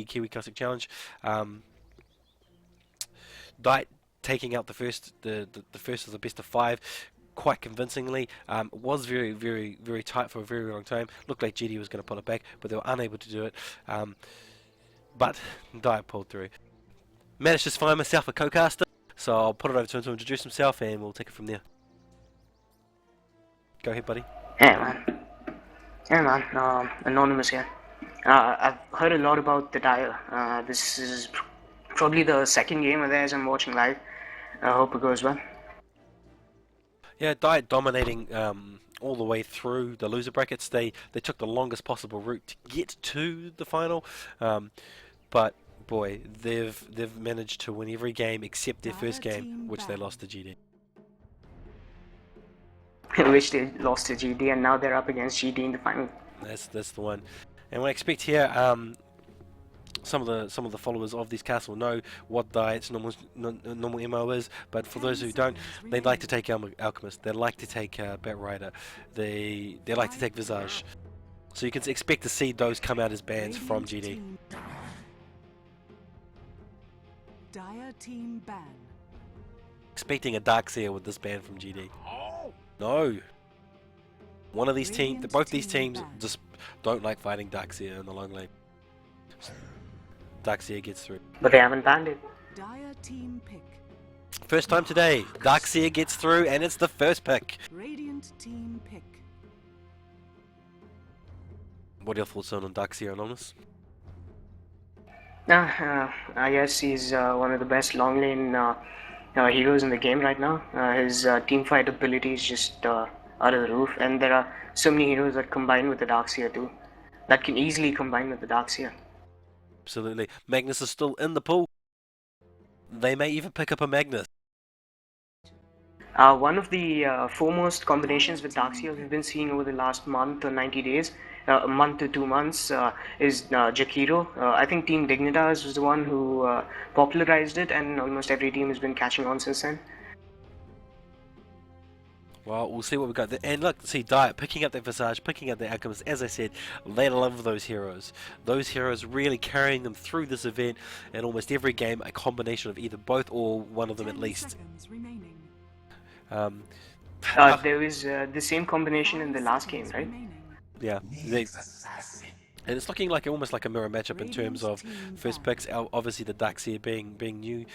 Kiwi Classic Challenge. Diet taking out the first of the best of 5 quite convincingly. It was very tight for a very long time. Looked like GD was going to pull it back, but they were unable to do it. But Diet pulled through. Managed to find myself a co-caster, so I'll put it over to him to introduce himself, and we'll take it from there. Go ahead, buddy. Hey man, Anonymous here. I've heard a lot about the Dire. This is probably the second game of theirs I'm watching live. I hope it goes well. Yeah, Diet dominating all the way through the loser brackets. They took the longest possible route to get to the final, but boy, they've managed to win every game except their first game, which they lost to GD. Which they lost to GD, and now they're up against GD in the final. That's the one. And what I expect here, some of the followers of this castle know what Diet's normal MO is, but for those who don't, they'd like to take Alchemist, they like to take Bat Rider, they like to take Visage. So you can expect to see those come out as bans from GD. Dire team ban. Expecting a Darkseer with this ban from GD. No. One of these teams, both these teams just don't like fighting Darkseer in the long lane. Darkseer gets through. But they haven't banned it. Dire team pick. First time today, Darkseer gets through, and it's the first pick. Radiant team pick. What are your thoughts on Darkseer, Anonymous? I guess he's one of the best long lane heroes in the game right now. His team fight ability is just out of the roof, and there are so many heroes that combine with the Darkseer too. That can easily combine with the Darkseer. Absolutely. Magnus is still in the pool. They may even pick up a Magnus. One of the foremost combinations with Darkseer we've been seeing over the last month or 90 days, a month to 2 months, is Jakiro. I think Team Dignitas was the one who popularized it, and almost every team has been catching on since then. Well, we'll see what we got. And look, see Diet picking up that Visage, picking up the Alchemist. As I said, they love those heroes. Those heroes really carrying them through this event, and almost every game a combination of either both or one of them at least. There was the same combination in the last game, right? Yeah. And it's looking like almost like a mirror matchup in terms of first picks. Obviously the Darkseer being new,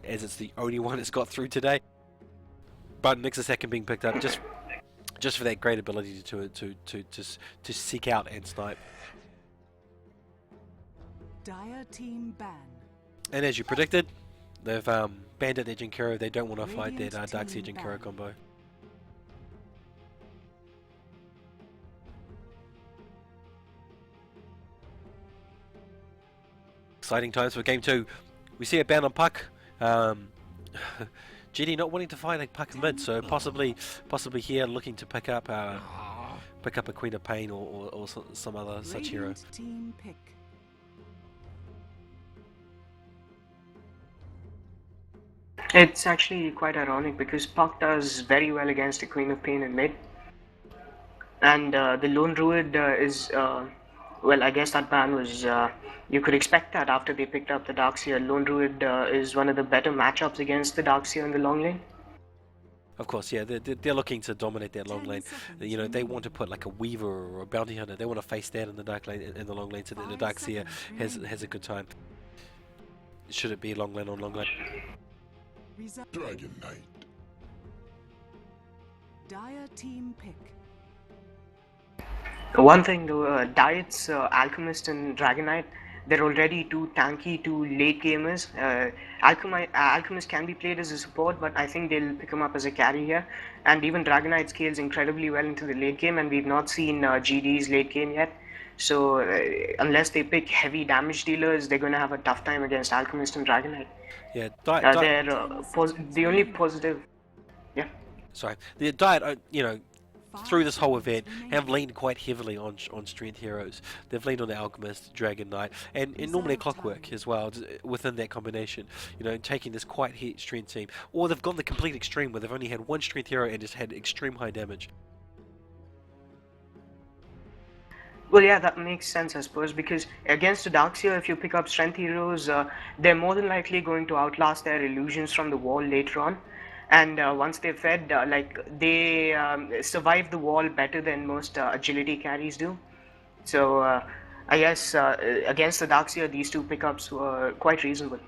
as it's the only one that's got through today. But Nexus second being picked up just for that great ability to seek out and snipe. Dire team ban. And as you predicted, they've banned out their Jinkuro. They don't want to fight that Darkseer Jinkuro combo. Exciting times for game 2. We see a ban on Puck. GD not wanting to fight a Puck in mid, so possibly here looking to pick up a Queen of Pain or some other such hero. Team pick. It's actually quite ironic because Puck does very well against the Queen of Pain in mid, and the Lone Druid is well, I guess that ban was you could expect that after they picked up the Darkseer. Lone Druid is one of the better matchups against the Darkseer in the long lane. Of course, yeah, they're looking to dominate that long lane. You know, they want to put like a Weaver or a Bounty Hunter. They want to face that in the dark lane, in the long lane, so that the Darkseer has a good time. Should it be long lane on long lane? Dragon Knight. Dire team pick. One thing though, Diet's Alchemist and Dragon Knight, they're already too tanky, too late gamers. Alchemist can be played as a support, but I think they'll pick him up as a carry here. And even Dragon Knight scales incredibly well into the late game, and we've not seen GD's late game yet. So unless they pick heavy damage dealers, they're going to have a tough time against Alchemist and Dragon Knight. Yeah, they're the only positive. Yeah. Sorry, the Diet, you know, through this whole event have leaned quite heavily on strength heroes. They've leaned on the Alchemist, Dragon Knight, and normally a Clockwork as well within that combination. You know, taking this quite hit strength team, or they've gone the complete extreme where they've only had one strength hero and just had extreme high damage. Well, yeah, that makes sense, I suppose, because against the Darkseer, if you pick up strength heroes, they're more than likely going to outlast their illusions from the wall later on. And once they're fed, they survive the wall better than most agility carries do. So I guess against the Darkseer, these two pickups were quite reasonable.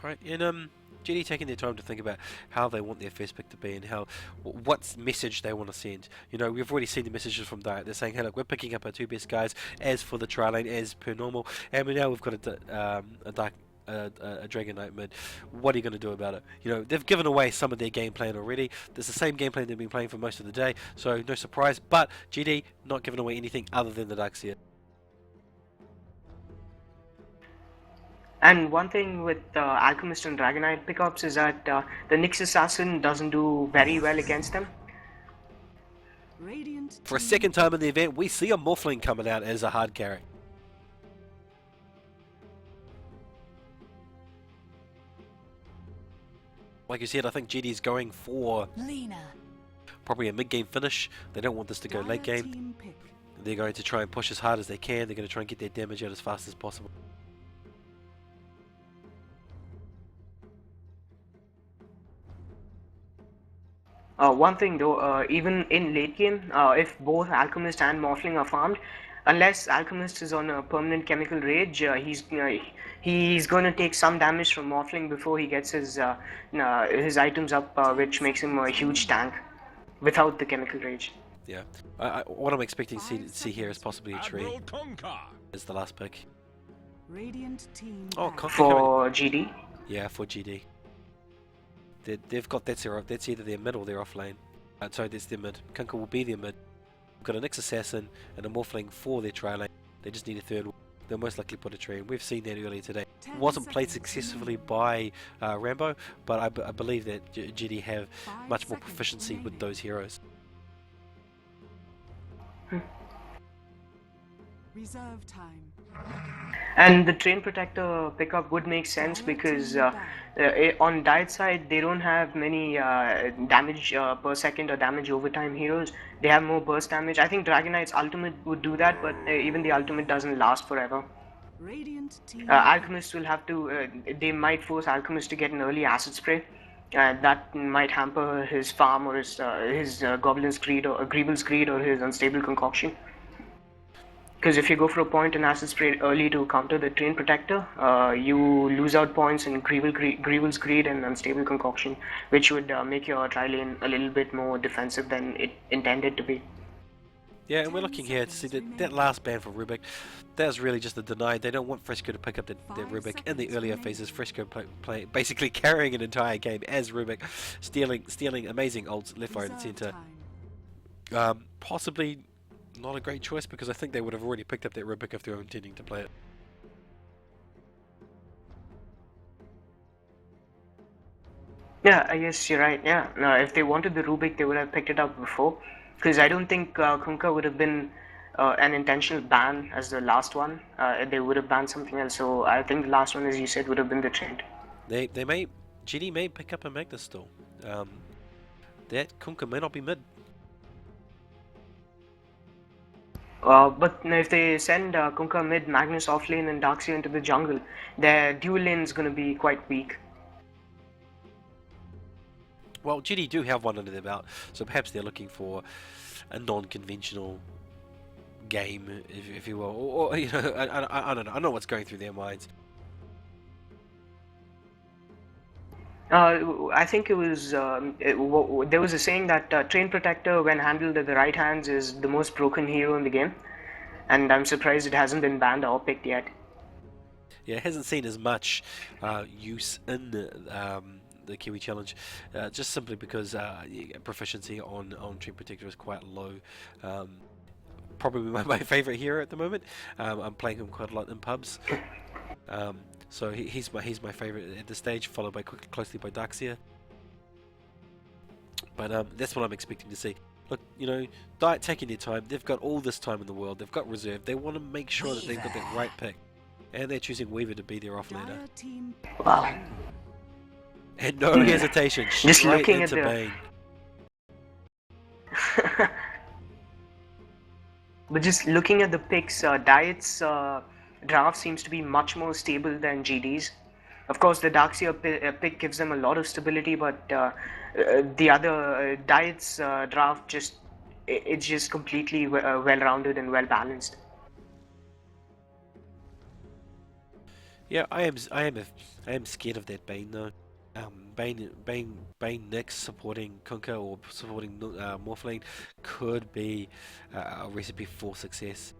Right, and GD taking their time to think about how they want their first pick to be and what message they want to send. You know, we've already seen the messages from Diet. They're saying, hey, look, we're picking up our two best guys as for the tri lane, as per normal, and now we've got a Dragon Knight mid. What are you going to do about it? You know, they've given away some of their game plan already. There's the same game plan they've been playing for most of the day, so no surprise. But GD not giving away anything other than the Darkseer. And one thing with Alchemist and Dragonite pickups is that the Nyx Assassin doesn't do very well against them. Radiant For a team second time in the event, we see a Morphling coming out as a hard carry. Like you said, I think GD's going for Lena. probably a mid-game finish. They don't want this to go late Dire game. team pick. They're going to try and push as hard as they can. They're going to try and get their damage out as fast as possible. One thing though, even in late game, if both Alchemist and Morphling are farmed, unless Alchemist is on a permanent chemical rage, he's going to take some damage from Morphling before he gets his items up, which makes him a huge tank without the chemical rage. Yeah. What I'm expecting to see here is possibly a tree Admiral Conquer. as the last pick. Radiant team Oh, back. Conquer coming. For GD. Yeah, for GD. They've got that's either their mid or their off lane. Sorry, that's their mid. Kunkka will be their mid. We've got a Nyx Assassin and a Morphling for their tri lane. They just need a third one. They'll most likely put a tree in. We've seen that earlier today. 10 Wasn't played seconds successfully remaining. by Rambo, but I believe that GD have 5 much more seconds proficiency with remaining. those heroes. Reserve time. And the Train Protector pickup would make sense Dire because team back. on Diet side they don't have many damage per second or damage overtime heroes. They have more burst damage. I think Dragonite's ultimate would do that, but even the ultimate doesn't last forever. Radiant team Alchemist will have to. They might force Alchemist to get an early acid spray. That might hamper his farm or his Goblin's Greed or Greevil's Greed or his Unstable Concoction. Because if you go for a point and acid spray early to counter the Train Protector, you lose out points in Greevil's Greed and Unstable Concoction, which would make your tri-lane a little bit more defensive than it intended to be. Yeah, and we're looking here to see that last ban for Rubik. That was really just a deny. They don't want Fresco to pick up that 5 Rubik in the seconds earlier remaining. phases. Fresco basically carrying an entire game as Rubik, stealing amazing ults left, right, and Reserve centre. time. Possibly not a great choice because I think they would have already picked up that Rubik if they were intending to play it. Yeah, I guess you're right. Yeah, no, if they wanted the Rubik, they would have picked it up before. Because I don't think Kunkka would have been an intentional ban as the last one. They would have banned something else. So I think the last one, as you said, would have been the trend. They may GD may pick up a Magnus still. That Kunkka may not be mid. But if they send Kunkka mid, Magnus off lane, and Darkseer into the jungle, their dual lane is going to be quite weak. Well, GD do have one under their belt, so perhaps they're looking for a non-conventional game, if you will, or you know, I don't know. I don't know what's going through their minds. I think it was there was a saying that Train Protector, when handled at the right hands, is the most broken hero in the game, and I'm surprised it hasn't been banned or picked yet. Yeah, it hasn't seen as much use in the Kiwi Challenge, just simply because proficiency on Train Protector is quite low. Probably my favourite hero at the moment. I'm playing him quite a lot in pubs. So he's my favourite at this stage, followed by closely by Darkseer. But that's what I'm expecting to see. Look, you know, Diet taking their time. They've got all this time in the world. They've got reserve. They want to make sure that they've got that right pick, and they're choosing Weaver to be their offlaner. Dire team Wow. And no hesitation, Just straight looking at into the- Bane. But just looking at the picks, Diet's draft seems to be much more stable than GD's. Of course, the Darkseer pick gives them a lot of stability, but the other Diet's draft it's just completely well-rounded and well-balanced. Yeah, I am scared of that Bane though. Bane Nyx supporting Kunkka or supporting Morphling could be a recipe for success.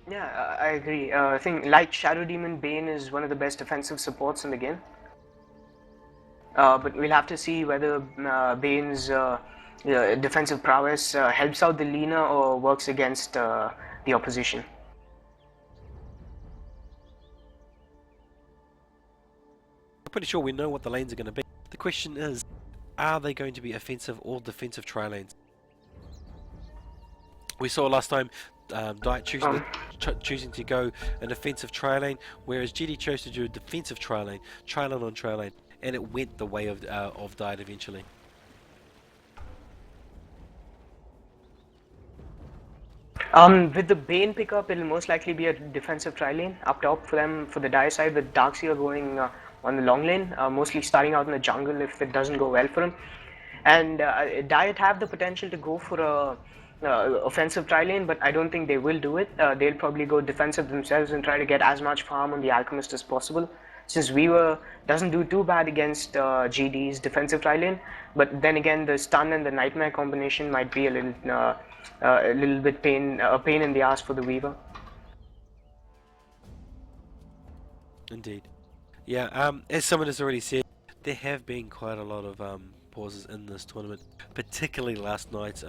Yeah, I agree. I think like Shadow Demon, Bane is one of the best defensive supports in the game. But we'll have to see whether Bane's defensive prowess helps out the Lina or works against the opposition. I'm pretty sure we know what the lanes are going to be. The question is, are they going to be offensive or defensive tri-lanes? We saw last time Diet choosing to go an offensive tri-lane, whereas GD chose to do a defensive tri-lane, tri-lane on tri-lane, and it went the way of Diet eventually. With the Bane pickup, it'll most likely be a defensive tri-lane up top for them for the Dire side, with Darkseer going on the long lane, mostly starting out in the jungle if it doesn't go well for him. And Diet have the potential to go for a offensive tri-lane, but I don't think they will do it. They'll probably go defensive themselves and try to get as much farm on the Alchemist as possible. Since Weaver doesn't do too bad against GD's defensive tri-lane, but then again the stun and the nightmare combination might be a little bit a pain in the ass for the Weaver. Indeed. Yeah, as someone has already said, there have been quite a lot of pauses in this tournament, particularly last night's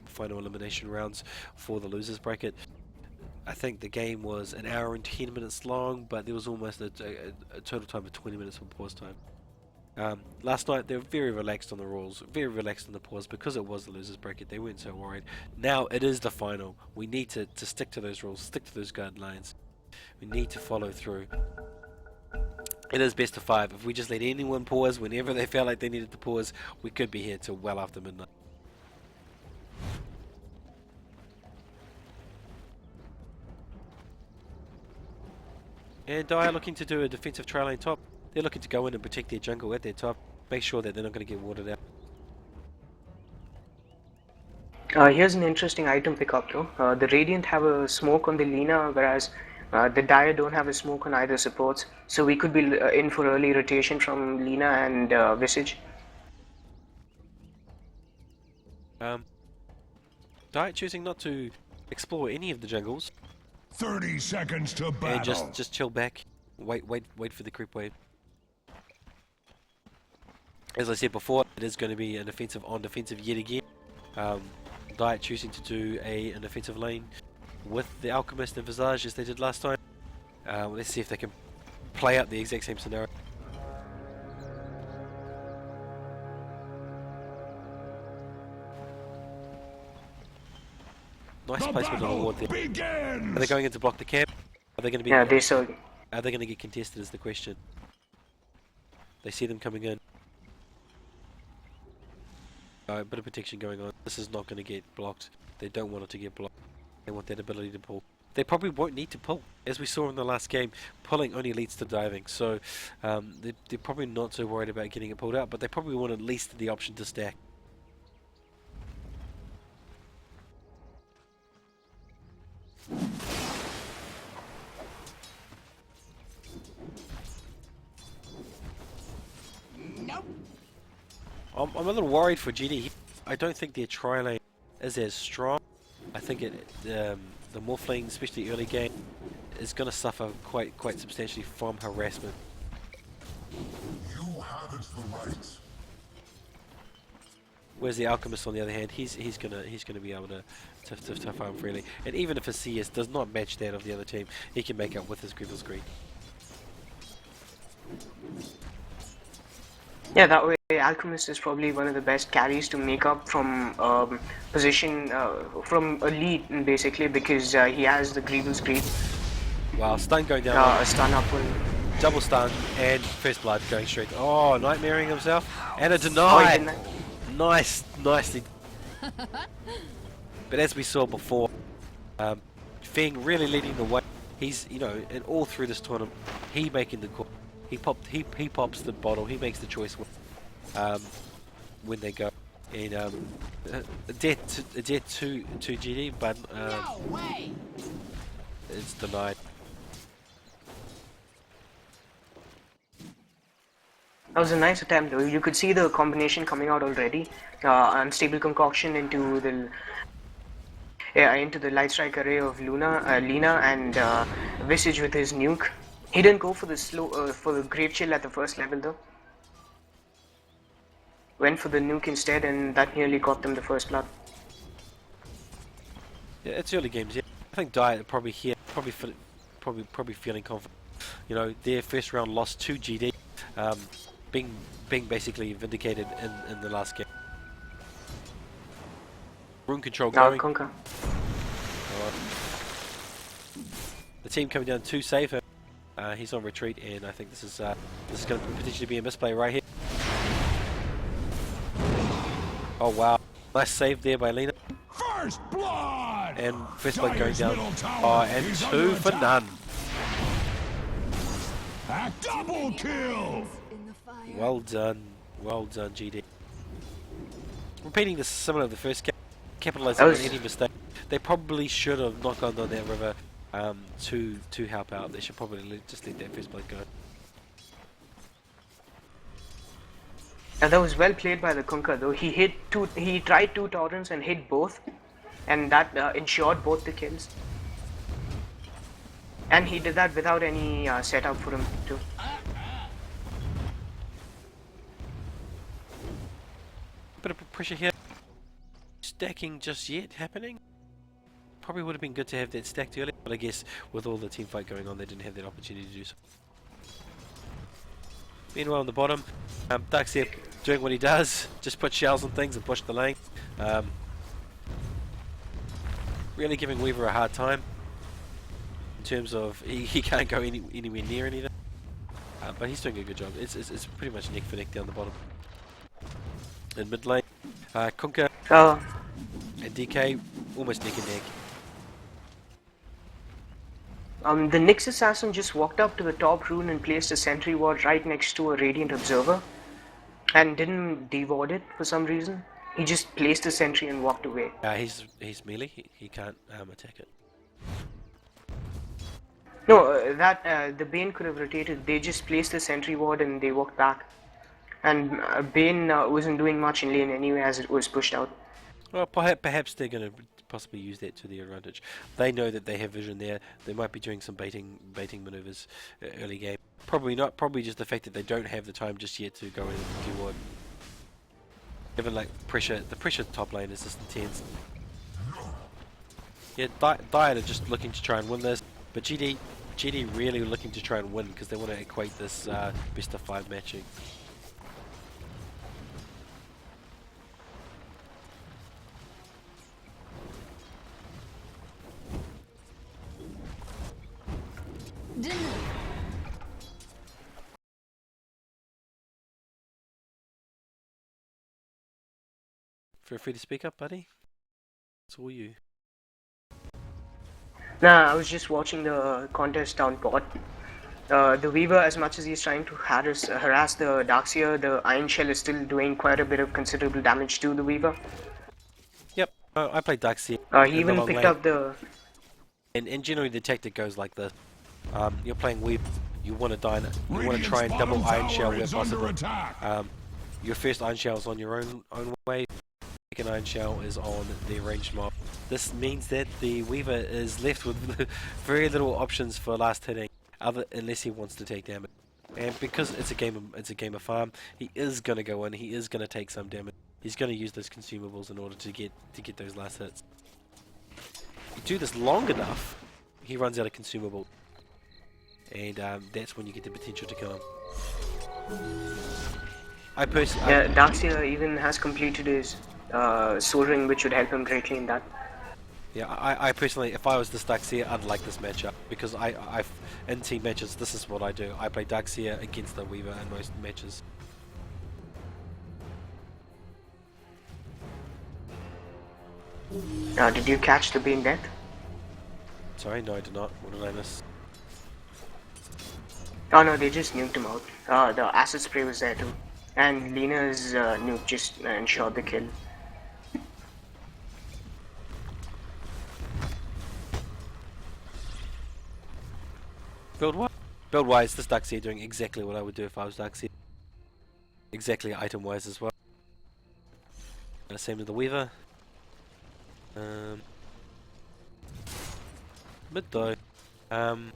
final elimination rounds for the losers bracket. I think the game was an hour and 10 minutes long, but there was almost a total time of 20 minutes of pause time. Last night they were very relaxed on the rules, very relaxed on the pause because it was the losers bracket. They weren't so worried. Now it is the final. We need to stick to those rules, stick to those guidelines. We need to follow through. It is best of 5. If we just let anyone pause whenever they felt like they needed to pause, we could be here till well after midnight. And Dire looking to do a defensive tri lane top. They're looking to go in and protect their jungle at their top. Make sure that they're not going to get watered out. Here's an interesting item pickup though. The Radiant have a smoke on the Lina, whereas the Dire don't have a smoke on either supports. So we could be in for early rotation from Lina and Visage. Dire choosing not to explore any of the jungles. 30 seconds to battle. And just chill back. Wait for the creep wave. As I said before, it is going to be an offensive on defensive yet again. Diet choosing to do an offensive lane with the Alchemist and Visage as they did last time. Let's see if they can play out the exact same scenario. Nice placement on the ward there. Begins. Are they going in to block the camp? Are they going to be? Yeah, they saw. Are they going to get contested? Is the question. They see them coming in. A bit of protection going on. This is not going to get blocked. They don't want it to get blocked. They want that ability to pull. They probably won't need to pull. As we saw in the last game, pulling only leads to diving. So they're probably not so worried about getting it pulled out, but they probably want at least the option to stack. Nope. I'm a little worried for GD. I don't think their tri-lane is as strong. I think the Morphling, especially early game, is going to suffer quite substantially from harassment. You haven't the right. Whereas the Alchemist, on the other hand, he's gonna be able to farm freely. And even if his CS does not match that of the other team, he can make up with his Grievous Greed. Yeah, that way Alchemist is probably one of the best carries to make up from position from a lead basically, because he has the Grievous Greed. Wow, stun going down. Stun up one. double stun and first blood going straight. Oh, nightmaring himself and a Oh, he deny. didn't. Nicely. But as we saw before, Feng really leading the way. He's, you know, and all through this tournament, he making the call. He pops the bottle. He makes the choice when they go. And a death to GD, but it's denied. That was a nice attempt though. You could see the combination coming out already. Unstable concoction into the light strike array of Lena and Visage with his nuke. He didn't go for the for the Grave Chill at the first level though. Went for the nuke instead, and that nearly got them the first blood. Yeah, it's early games. Yeah, I think Diet probably here, probably feeling confident. You know, their first round loss to GD, being basically vindicated in the last game. Room control going. Conker. The team coming down to save him. He's on retreat, and I think this is going to potentially be a misplay right here. Oh wow, nice save there by Lena. First blood! And first blood going Dire's down. middle tower Oh, and is 2 under for attack. none. A double kill! In the fire. Well done, GD. Repeating this similar to the first game, capitalizing on any mistake. They probably should have not gone down that river to help out. They should probably just let that first blood go. And that was well played by the Kunkka though. He tried 2 torrents and hit both, and that ensured both the kills. And he did that without any setup for him too. Bit of pressure here. Stacking just yet happening. Probably would have been good to have that stacked earlier, but I guess with all the team fight going on, they didn't have that opportunity to do so. Meanwhile, on the bottom, Duxia doing what he does, just put shells on things and push the lane. Really giving Weaver a hard time in terms of he can't go anywhere near anything, but he's doing a good job. It's pretty much neck for neck down the bottom. In mid lane, Kunkka and DK almost neck and neck. The Nyx assassin just walked up to the top rune and placed a sentry ward right next to a Radiant Observer, and didn't deward it for some reason. He just placed a sentry and walked away. He's melee. He can't attack it. No, the Bane could have rotated. They just placed the sentry ward and they walked back. And Bane wasn't doing much in lane anyway as it was pushed out. Well, perhaps they're going to possibly use that to their advantage. They know that they have vision there. They might be doing some baiting maneuvers early game. Probably not. Probably just the fact that they don't have the time just yet to go in and do what. Given like pressure, the pressure top lane is just intense. Yeah, Diet are just looking to try and win this, but GD really looking to try and win because they want to equate this best of 5 matching. Feel free to speak up, buddy. It's all you. Nah, I was just watching the contest down bot. The Weaver, as much as he's trying to harass the Darkseer, the Iron Shell is still doing quite a bit of considerable damage to the Weaver. Yep, I played Darkseer. He even picked up the... And generally the tactic goes like this. You're playing Weaver, you want to try and double Iron Shell where possible. Your first Iron Shell is on your own way. Second Iron Shell is on the ranged mob. This means that the Weaver is left with very little options for last hitting, unless he wants to take damage. And because it's a game of farm, he is gonna go in. He is gonna take some damage. He's gonna use those consumables in order to get those last hits. You do this long enough, he runs out of consumable, and that's when you get the potential to kill him. Darkseer even has completed his Soul Ring, which would help him greatly in that. Yeah, I personally, if I was this Darkseer, I'd like this matchup because in team matches, this is what I do. I play Darkseer against the Weaver in most matches. Did you catch the Bane death? Sorry, no, I did not. What did I miss? Oh no, they just nuked him out. The acid spray was there too. And Lena's nuke just ensured the kill. Build-wise, this Darkseer doing exactly what I would do if I was Darkseer. Exactly item-wise as well. And the same with the Weaver. Mid though. Kunkka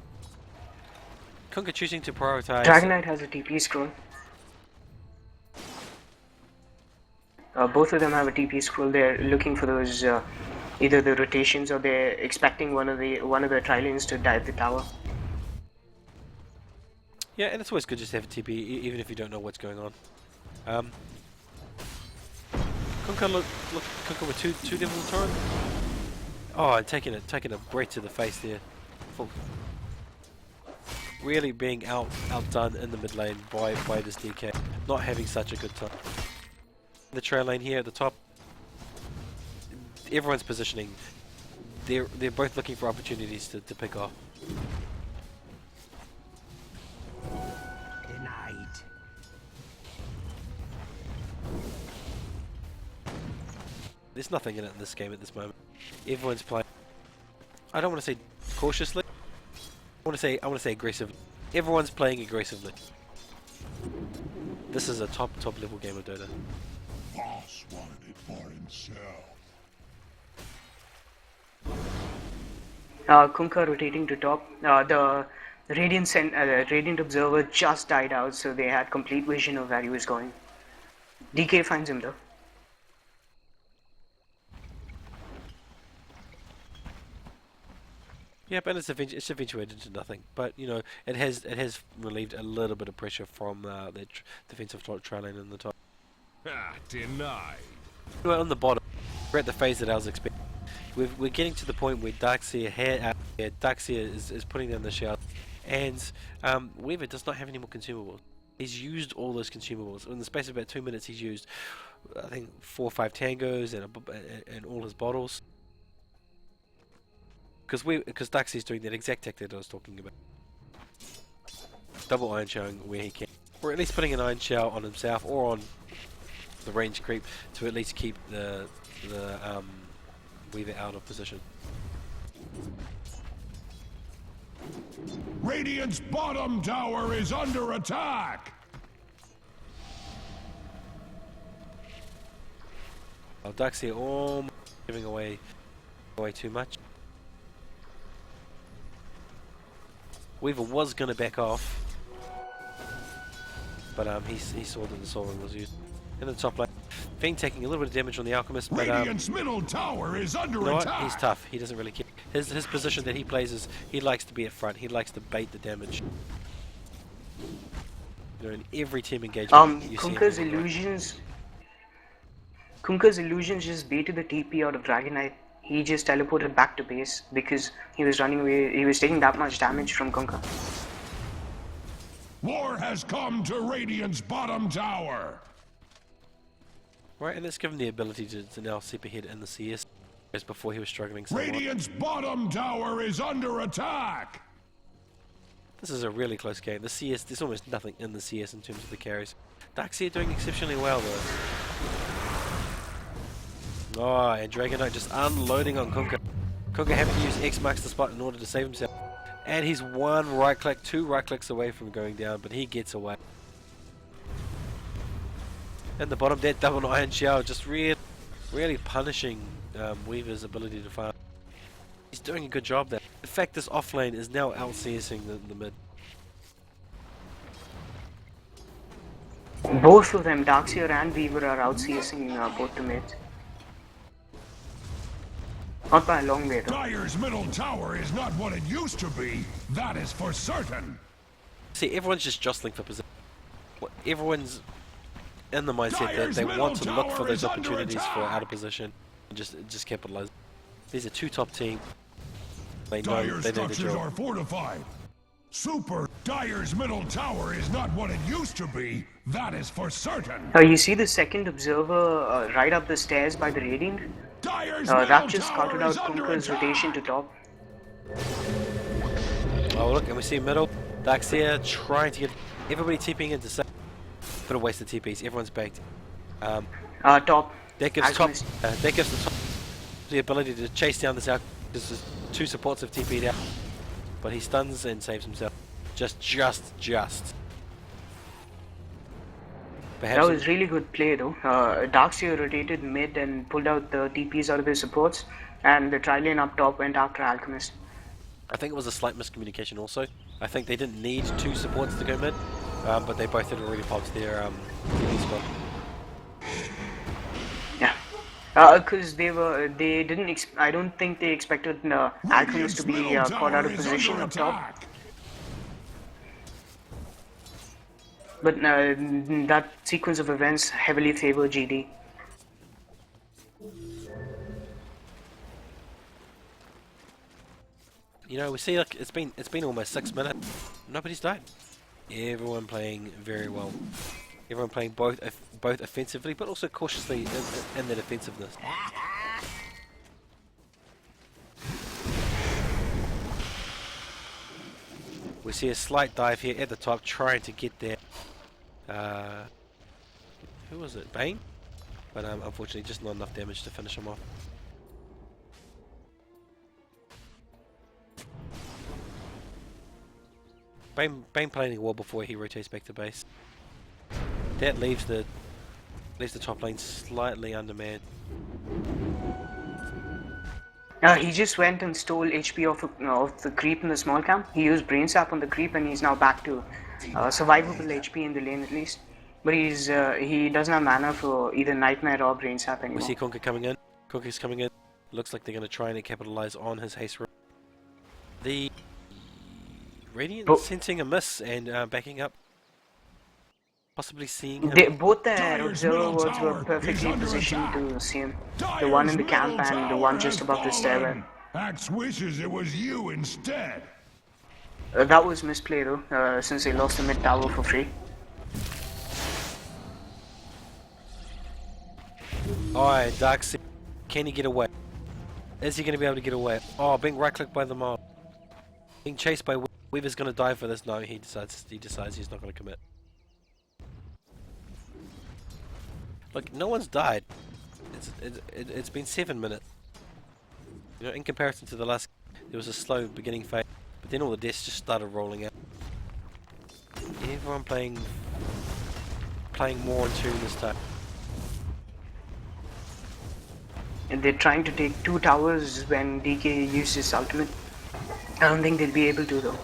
choosing to prioritize. Dragonite has a TP scroll. Both of them have a TP scroll. They're looking for those either the rotations or they're expecting one of the Trillions to dive the tower. Yeah, and it's always good just to have a TP, even if you don't know what's going on. Kunkka Kunkka with two devils in turret. Oh, and taking a breath to the face there. Really being outdone in the mid lane by this DK. Not having such a good time. The trail lane here at the top. Everyone's positioning. They're both looking for opportunities to pick off. There's nothing in it in this game at this moment. Everyone's playing. I don't want to say cautiously. I want to say aggressively. Everyone's playing aggressively. This is a top level game of Dota. Boss wanted it for himself. Kunkka rotating to top. The Radiant Observer just died out, so they had complete vision of where he was going. DK finds him though. Yeah, but it's eventuated into nothing. But you know, it has relieved a little bit of pressure from the defensive trail lane in the top. Ah, denied. Well, on the bottom, we're at the phase that I was expecting. We're getting to the point where Darkseer is putting down the shell, and Weaver does not have any more consumables. He's used all those consumables. In the space of about 2 minutes, he's used, I think, 4 or 5 tangos and all his bottles. Because Darkseer's doing that exact tactic that I was talking about. Double iron showing where he can. Or at least putting an iron shell on himself or on the range creep to at least keep the Weaver out of position. Radiant's bottom tower is under attack. Darkseer almost giving away too much. Weaver was going to back off, but he saw that the soul ring was used. In the top lane, Fiend taking a little bit of damage on the Alchemist, but Radiant's middle tower is under you know attack. what? He's tough. He doesn't really care. His position that he plays is he likes to be at front. He likes to bait the damage. You know, in every team engagement, you see him Kunkka's moving around. illusions just baited the TP out of Dragonite. He just teleported back to base because he was running away. He was taking that much damage from Kunkka. War has come to Radiant's bottom tower. Right, and that's given the ability to now step ahead in the CS, as before he was struggling somewhat. Radiant's bottom tower is under attack. This is a really close game. The CS, there's almost nothing in the CS in terms of the carries. Darkseer doing exceptionally well though. Oh, and Dragonite just unloading on Kunkka. Kunkka having to use X marks the spot in order to save himself. And he's two right clicks away from going down, but he gets away. And the bottom, that double iron shell just really punishing Weaver's ability to farm. He's doing a good job there. In fact, this offlane is now out-CSing the mid. Both of them, Darkseer and Weaver, are out-CSing both the mids. Not by a long way though. Dire's middle tower is not what it used to be. That is for certain. See, everyone's just jostling for position. Everyone's in the mindset that Dire's they middle want to look for tower those is under opportunities for attack. out of position and just capitalize. These are two top teams. They know Dire their structures job. are fortified. Super Dire's middle tower is not what it used to be. That is for certain. You see the second observer right up the stairs by the Radiant? Dire's That middle just tower scouted is out under Kunka's rotation to attack. top. Oh look, and we see middle. Daxia trying to get everybody TPing into save. But a waste of TPs. Everyone's backed. Top. That gives top. Alchemist. That gives the top the ability to chase down this out. Because the two supports have TP'd out. But he stuns and saves himself. Just. Perhaps That was really good play though. Darkseer rotated mid and pulled out the TPs out of his supports, and the Trillian up top went after Alchemist. I think it was a slight miscommunication also. I think they didn't need two supports to go mid, but they both had already popped their TP spot. Yeah, because they didn't. I don't think they expected Alchemist to be Radiant's middle caught out of tower is position under up top. attack. But that sequence of events heavily favor GD. You know, we see like it's been almost 6 minutes. Nobody's died. Everyone playing very well. Everyone playing both offensively, but also cautiously in their defensiveness. We see a slight dive here at the top, trying to get there. Who was it? Bane? But unfortunately, just not enough damage to finish him off. Bane playing well before he rotates back to base. That leaves the top lane slightly undermanned. He just went and stole HP off the creep in the small camp. He used Brain Sap on the creep, and he's now back to survivable HP in the lane at least. But he doesn't have mana for either Nightmare or Brain Sap anymore. We see Kunkka coming in. Kunkka's coming in. Looks like they're going to try and capitalize on his haste roll. The Radiant sensing a miss and backing up. Possibly seeing him. Both their Dire's observer middle wards were tower perfectly is under positioned attack. to see him. The Dire's one in the middle camp and the one tower just has above the stairway. fallen. Axe wishes it was you instead. That was misplay though, since they lost the mid tower for free. Alright, Darkseid. Can he get away? Is he going to be able to get away? Oh, being right clicked by the mob. Being chased by Weaver's going to die for this. No, he decides he's not going to commit. Look, no one's died. It's been 7 minutes. You know, in comparison to the last, there was a slow beginning phase, but then all the deaths just started rolling out. Everyone playing more in tune this time. And they're trying to take 2 towers when DK uses his ultimate. I don't think they'll be able to though.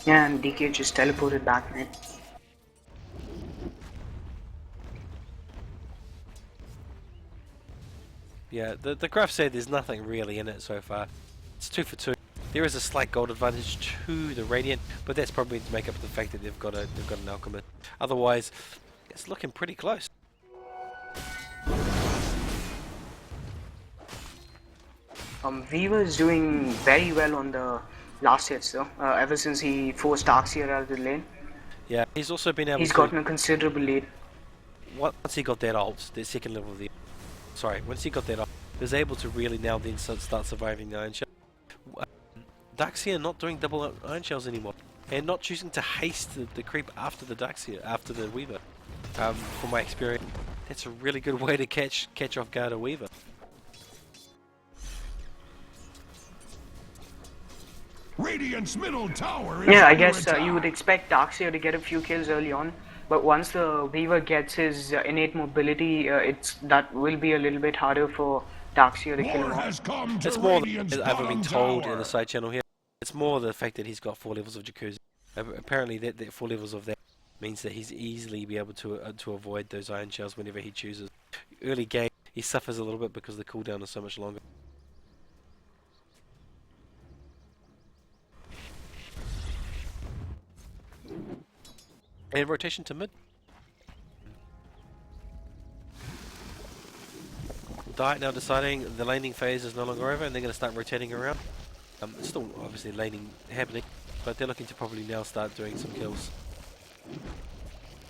Yeah, and DK just teleported back, man. Yeah, the graph said there's nothing really in it so far. It's 2 for 2. There is a slight gold advantage to the Radiant, but that's probably to make up for the fact that they've got an Alchemist. Otherwise, it's looking pretty close. Weaver's doing very well on the last hits though, ever since he forced Darkseer out of the lane. Yeah, he's also been able He's to... gotten a considerable lead. Once he got that ult, the second level of the... Sorry, once he got that ult, he was able to really now then start surviving the Iron Shell. Darkseer not doing double Iron Shells anymore, and not choosing to haste the creep after the Darkseer, after the Weaver. From my experience, that's a really good way to catch off guard a Weaver. Radiant's middle tower is Yeah, I under guess attack. you would expect Darkseer to get a few kills early on, but once the Weaver gets his innate mobility, that will be a little bit harder for Darkseer to kill him War off. has come to It's more Radiant's than I've bottom been told in tower. the side channel here. It's more the fact that he's got 4 levels of Jacuzzi. Apparently, that 4 levels of that means that he's easily be able to avoid those Iron Shells whenever he chooses. Early game, he suffers a little bit because the cooldown is so much longer. And rotation to mid. Diet now deciding the laning phase is no longer over and they're going to start rotating around. Still obviously laning happening, but they're looking to probably now start doing some kills.